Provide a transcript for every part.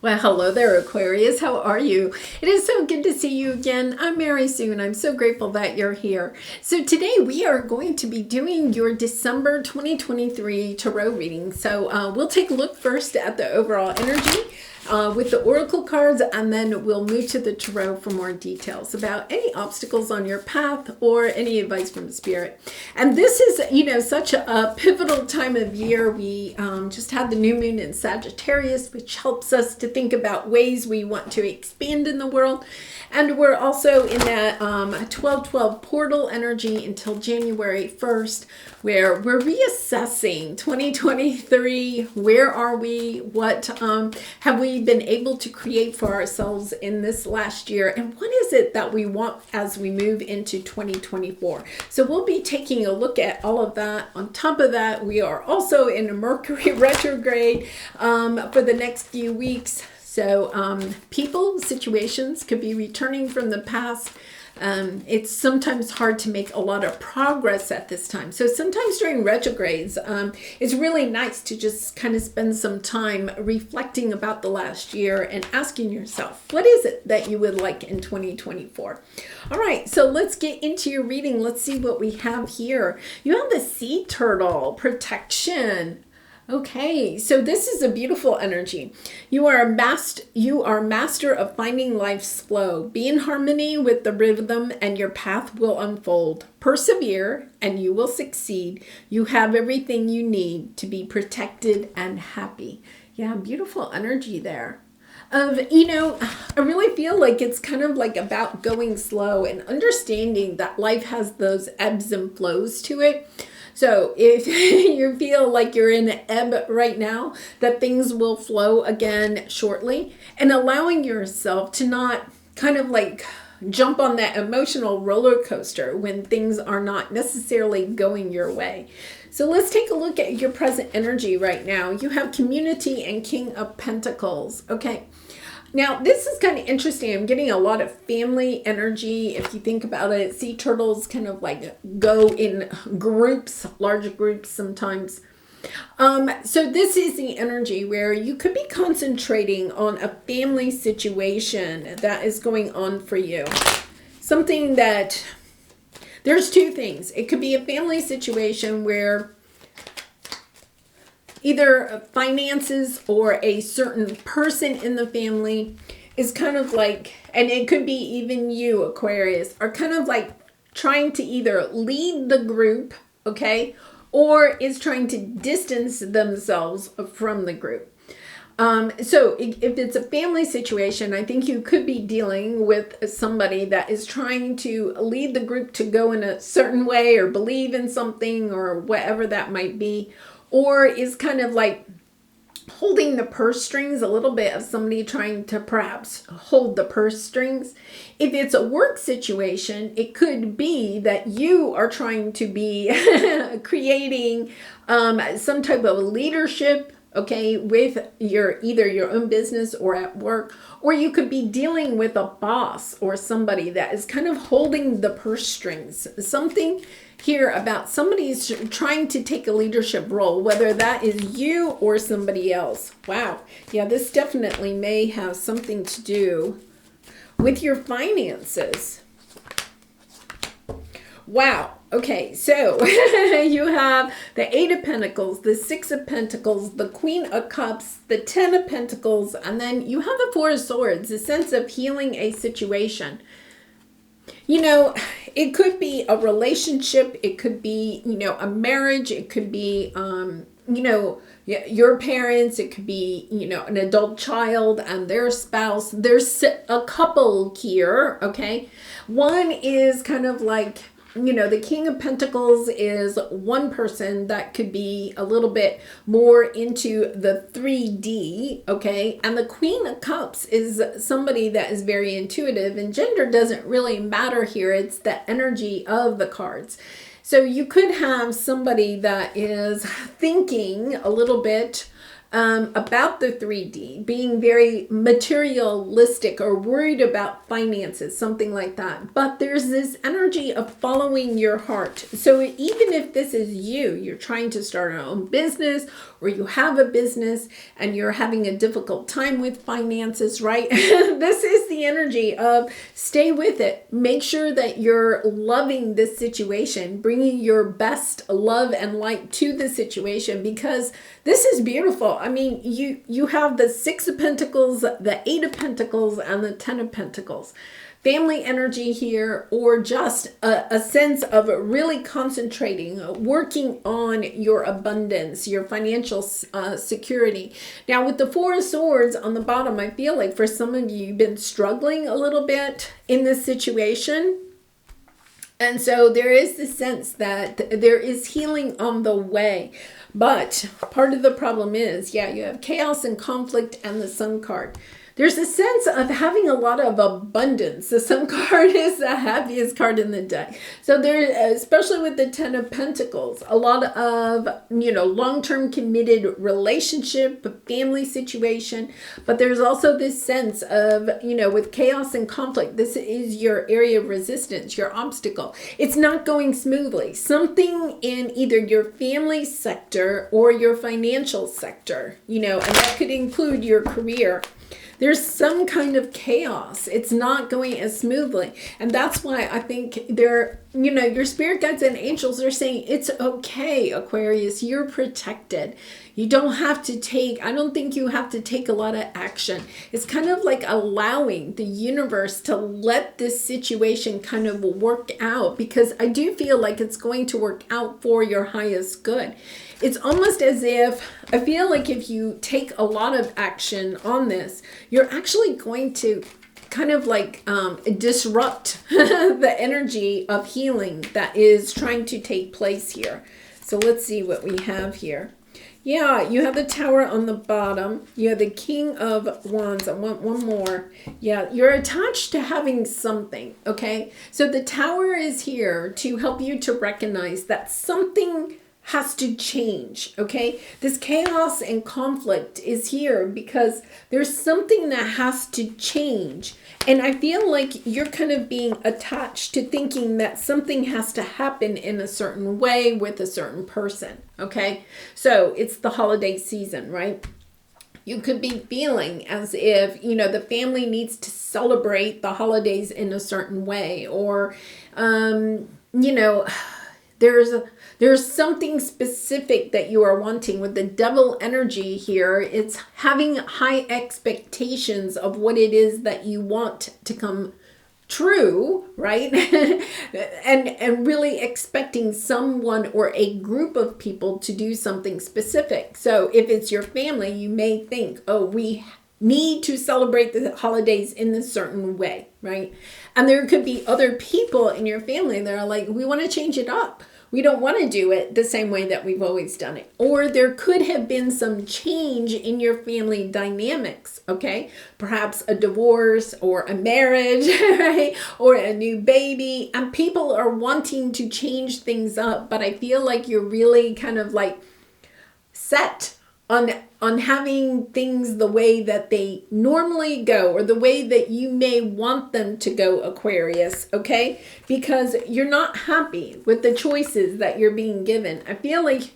Well, hello there, Aquarius. How are you? It is so good to see you again. I'm Mary Sue, and I'm so grateful that you're here. So today we are going to be doing your December 2023 tarot reading. So we'll take a look first at the overall energy with the oracle cards, and then we'll move to the tarot for more details about any obstacles on your path or any advice from spirit. And this is, such a pivotal time of year. We just had the new moon in Sagittarius, which helps us to think about ways we want to expand in the world. And we're also in that 12-12 portal energy until January 1st, where we're reassessing 2023. Where are we? What have we been able to create for ourselves in this last year? And what is it that we want as we move into 2024? So we'll be taking a look at all of that. On top of that, we are also in a Mercury retrograde for the next few weeks. So people, situations could be returning from the past. It's sometimes hard to make a lot of progress at this time. So sometimes during retrogrades, it's really nice to just kind of spend some time reflecting about the last year and asking yourself, what is it that you would like in 2024? All right, so let's get into your reading. Let's see what we have here. You have the sea turtle, protection. Okay, so this is a beautiful energy. You are master of finding life's flow. Be in harmony with the rhythm and your path will unfold. Persevere and you will succeed. You have everything you need to be protected and happy. Yeah, beautiful energy there. I really feel like it's kind of like about going slow and understanding that life has those ebbs and flows to it. So if you feel like you're in an ebb right now, that things will flow again shortly, and allowing yourself to not kind of like jump on that emotional roller coaster when things are not necessarily going your way. So let's take a look at your present energy right now. You have community and King of Pentacles. Okay. Now, this is kind of interesting. I'm getting a lot of family energy. If you think about it, sea turtles kind of like go in groups, large groups sometimes. So this is the energy where you could be concentrating on a family situation that is going on for you. Something that, there's two things. It could be a family situation where either finances or a certain person in the family is kind of like, and it could be even you, Aquarius, are kind of like trying to either lead the group, okay, or is trying to distance themselves from the group. So if it's a family situation, I think you could be dealing with somebody that is trying to lead the group to go in a certain way or believe in something or whatever that might be. Or is kind of like holding the purse strings, a little bit of somebody trying to perhaps hold the purse strings. If it's a work situation, it could be that you are trying to be creating some type of leadership, okay, with either your own business or at work, or you could be dealing with a boss or somebody that is kind of holding the purse strings. Something here about somebody's trying to take a leadership role, whether that is you or somebody else. Wow. Yeah, this definitely may have something to do with your finances. Wow. Okay, so you have the Eight of Pentacles, the Six of Pentacles, the Queen of Cups, the Ten of Pentacles, and then you have the Four of Swords, a sense of healing a situation. It could be a relationship, it could be, a marriage, it could be, your parents, it could be, an adult child and their spouse. There's a couple here, okay? One is kind of like, the King of Pentacles is one person that could be a little bit more into the 3D, okay? And the Queen of Cups is somebody that is very intuitive, and gender doesn't really matter here. It's the energy of the cards. So you could have somebody that is thinking a little bit about the 3D, being very materialistic or worried about finances, something like that. But there's this energy of following your heart. So even if this is you're trying to start your own business, or you have a business and you're having a difficult time with finances, right? This is the energy of stay with it. Make sure that you're loving this situation, bringing your best love and light to the situation, because this is beautiful. I mean, you have the Six of Pentacles, the Eight of Pentacles, and the Ten of Pentacles. Family energy here, or just a sense of really concentrating, working on your abundance, your financial security. Now with the Four of Swords on the bottom, I feel like for some of you, you've been struggling a little bit in this situation. And so there is the sense that there is healing on the way. But part of the problem is, yeah, you have chaos and conflict and the Sun card. There's a sense of having a lot of abundance. The Sun card is the happiest card in the deck. So there, especially with the Ten of Pentacles, a lot of, long-term committed relationship, family situation. But there's also this sense of, with chaos and conflict, this is your area of resistance, your obstacle. It's not going smoothly. Something in either your family sector or your financial sector, and that could include your career. There's some kind of chaos. It's not going as smoothly. And that's why I think your spirit guides and angels are saying, it's okay, Aquarius, you're protected. You don't have to I don't think you have to take a lot of action. It's kind of like allowing the universe to let this situation kind of work out, because I do feel like it's going to work out for your highest good. It's almost as if, I feel like if you take a lot of action on this, you're actually going to kind of like disrupt the energy of healing that is trying to take place here. So let's see what we have here. Yeah, you have the Tower on the bottom. You have the King of Wands. I want one more. Yeah, you're attached to having something, okay? So the Tower is here to help you to recognize that something has to change, okay? This chaos and conflict is here because there's something that has to change. And I feel like you're kind of being attached to thinking that something has to happen in a certain way with a certain person, okay? So it's the holiday season, right? You could be feeling as if, the family needs to celebrate the holidays in a certain way, or, there's something specific that you are wanting. With the Devil energy here, it's having high expectations of what it is that you want to come true, right? and really expecting someone or a group of people to do something specific. So if it's your family, you may think, oh, we need to celebrate the holidays in a certain way, right? And there could be other people in your family that are like, we want to change it up. We don't want to do it the same way that we've always done it. Or there could have been some change in your family dynamics, okay? Perhaps a divorce or a marriage, right? Or a new baby. And people are wanting to change things up. But I feel like you're really kind of like set on having things the way that they normally go, or the way that you may want them to go, Aquarius, okay? Because you're not happy with the choices that you're being given. I feel like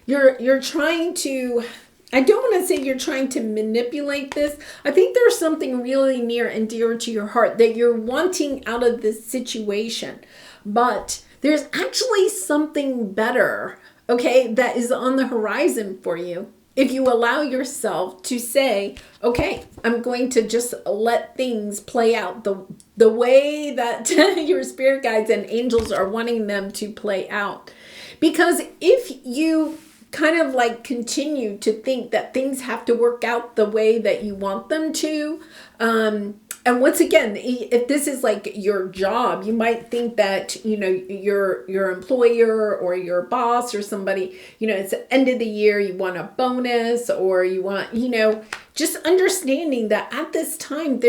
you're trying to, I don't want to say you're trying to manipulate this. I think there's something really near and dear to your heart that you're wanting out of this situation. But there's actually something better, okay, that is on the horizon for you. If you allow yourself to say, okay, I'm going to just let things play out the way that your spirit guides and angels are wanting them to play out. Because if you kind of like continue to think that things have to work out the way that you want them to, and once again, if this is like your job, you might think that, your employer or your boss or somebody, it's the end of the year, you want a bonus, or you want, just understanding that at this time,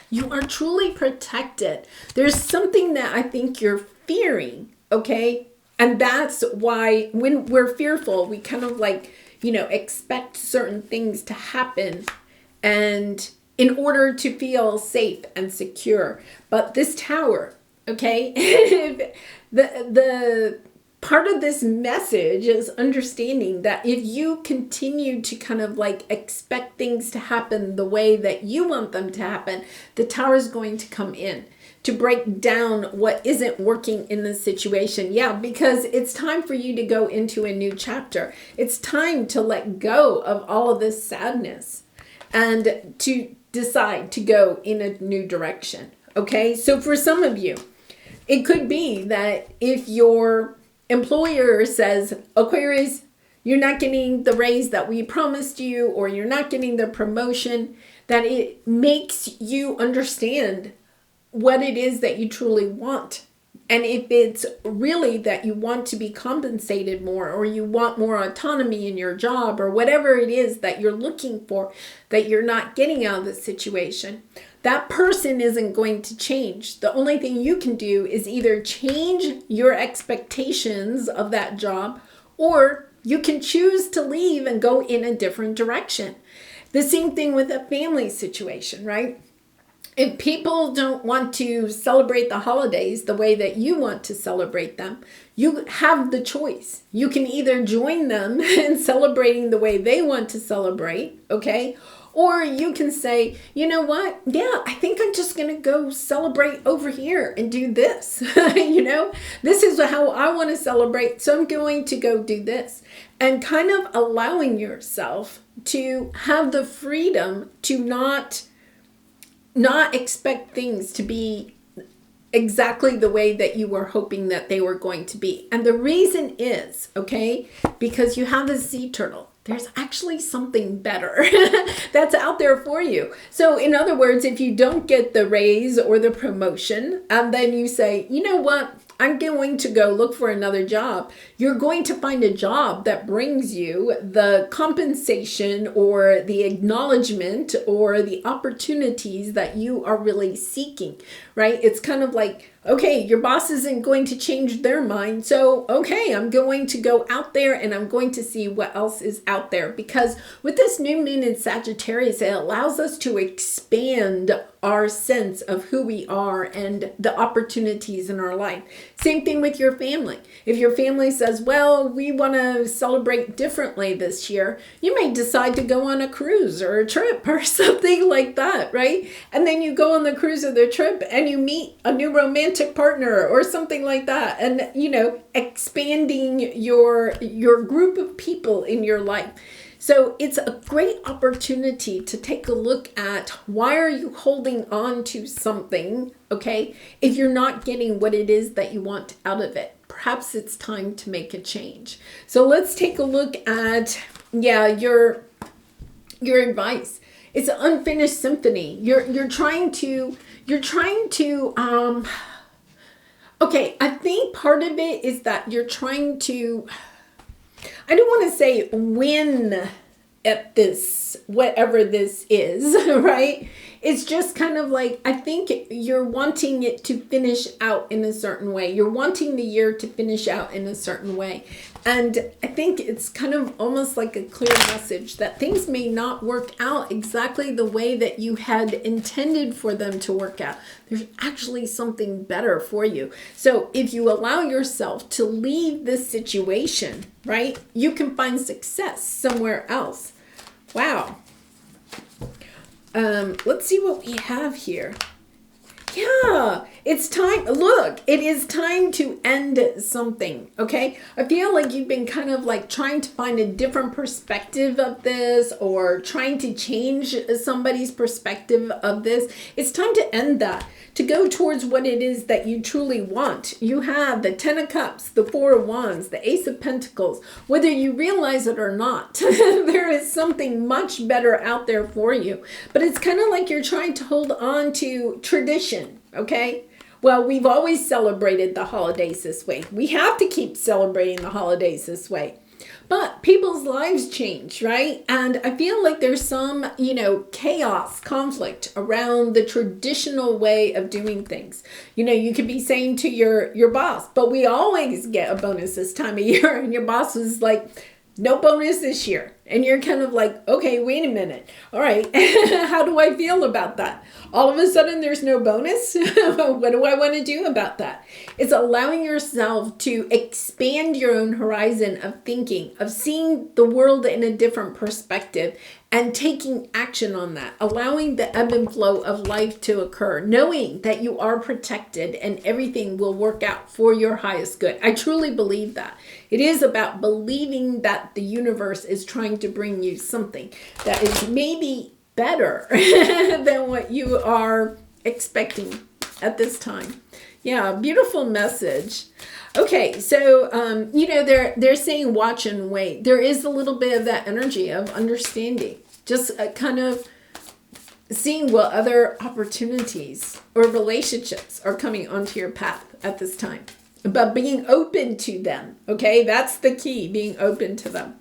you are truly protected. There's something that I think you're fearing, okay? And that's why when we're fearful, we kind of like, expect certain things to happen, and in order to feel safe and secure. But this Tower, okay, the part of this message is understanding that if you continue to kind of like expect things to happen the way that you want them to happen, the Tower is going to come in to break down what isn't working in the situation. Yeah, because it's time for you to go into a new chapter. It's time to let go of all of this sadness and to decide to go in a new direction. Okay, so for some of you, it could be that if your employer says, Aquarius, you're not getting the raise that we promised you, or you're not getting the promotion, that it makes you understand what it is that you truly want. And if it's really that you want to be compensated more, or you want more autonomy in your job, or whatever it is that you're looking for that you're not getting out of the situation, that person isn't going to change. The only thing you can do is either change your expectations of that job, or you can choose to leave and go in a different direction. The same thing with a family situation, right? If people don't want to celebrate the holidays the way that you want to celebrate them, you have the choice. You can either join them in celebrating the way they want to celebrate, okay? Or you can say, you know what? Yeah, I think I'm just going to go celebrate over here and do this. This is how I want to celebrate, so I'm going to go do this. And kind of allowing yourself to have the freedom to not expect things to be exactly the way that you were hoping that they were going to be. And the reason is, okay, because you have the sea turtle. There's actually something better that's out there for you. So in other words, if you don't get the raise or the promotion, and then you say, you know what? I'm going to go look for another job. You're going to find a job that brings you the compensation or the acknowledgement or the opportunities that you are really seeking, right? It's kind of like, okay, your boss isn't going to change their mind. So, okay, I'm going to go out there and I'm going to see what else is out there. Because with this new moon in Sagittarius, it allows us to expand our sense of who we are and the opportunities in our life. Same thing with your family. If your family says, well, we want to celebrate differently this year, you may decide to go on a cruise or a trip or something like that, right? And then you go on the cruise or the trip and you meet a new romantic partner or something like that. And, expanding your group of people in your life. So it's a great opportunity to take a look at why are you holding on to something, okay, if you're not getting what it is that you want out of it. Perhaps it's time to make a change. So let's take a look at, your advice. It's an unfinished symphony. You're trying to, okay, I think part of it is that you're trying to, I don't want to say win at this, whatever this is, right? It's just kind of like, I think you're wanting it to finish out in a certain way. You're wanting the year to finish out in a certain way. And I think it's kind of almost like a clear message that things may not work out exactly the way that you had intended for them to work out. There's actually something better for you. So if you allow yourself to leave this situation, right, you can find success somewhere else. Wow. Let's see what we have here. Yeah, it's time. Look, it is time to end something, okay? I feel like you've been kind of like trying to find a different perspective of this or trying to change somebody's perspective of this. It's time to end that, to go towards what it is that you truly want. You have the Ten of Cups, the Four of Wands, the Ace of Pentacles. Whether you realize it or not, there is something much better out there for you. But it's kind of like you're trying to hold on to tradition. Okay, well, we've always celebrated the holidays this way. We have to keep celebrating the holidays this way. But people's lives change, right? And I feel like there's some, chaos, conflict around the traditional way of doing things. You could be saying to your boss, but we always get a bonus this time of year. And your boss is like, no bonus this year. And you're kind of like, okay, wait a minute. All right, how do I feel about that? All of a sudden, there's no bonus. What do I want to do about that? It's allowing yourself to expand your own horizon of thinking, of seeing the world in a different perspective, and taking action on that, allowing the ebb and flow of life to occur, knowing that you are protected and everything will work out for your highest good. I truly believe that. It is about believing that the universe is trying to bring you something that is maybe better than what you are expecting at this time. Yeah, beautiful message. Okay, so, they're saying watch and wait. There is a little bit of that energy of understanding. Just kind of seeing what other opportunities or relationships are coming onto your path at this time. But being open to them, okay? That's the key, being open to them.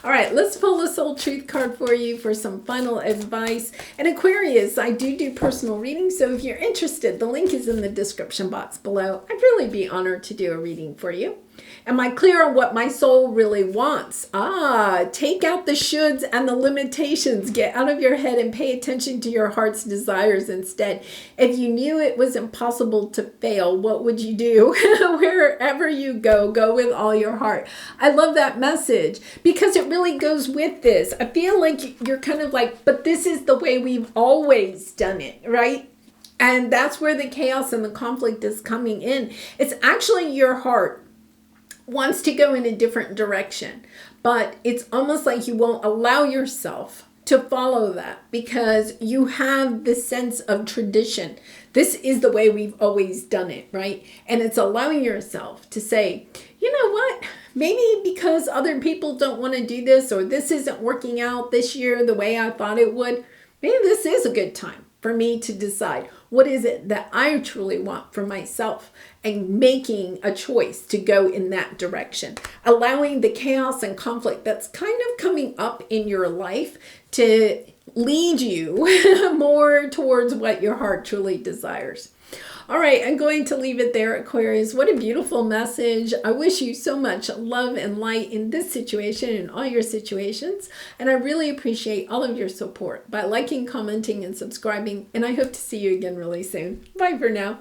All right, let's pull the Soul Truth card for you for some final advice. And Aquarius, I do personal readings, so if you're interested, the link is in the description box below. I'd really be honored to do a reading for you. Am I clear on what my soul really wants? Take out the shoulds and the limitations. Get out of your head and pay attention to your heart's desires instead. If you knew it was impossible to fail, what would you do? Wherever you go, go with all your heart. I love that message because it really goes with this. I feel like you're kind of like, but this is the way we've always done it, right? And that's where the chaos and the conflict is coming in. It's actually your heart wants to go in a different direction, but it's almost like you won't allow yourself to follow that because you have this sense of tradition. This is the way we've always done it, right? And it's allowing yourself to say, you know what? Maybe because other people don't want to do this, or this isn't working out this year the way I thought it would, maybe this is a good time for me to decide what is it that I truly want for myself and making a choice to go in that direction. Allowing the chaos and conflict that's kind of coming up in your life to lead you more towards what your heart truly desires. All right, I'm going to leave it there, Aquarius. What a beautiful message. I wish you so much love and light in this situation and all your situations. And I really appreciate all of your support by liking, commenting, and subscribing. And I hope to see you again really soon. Bye for now.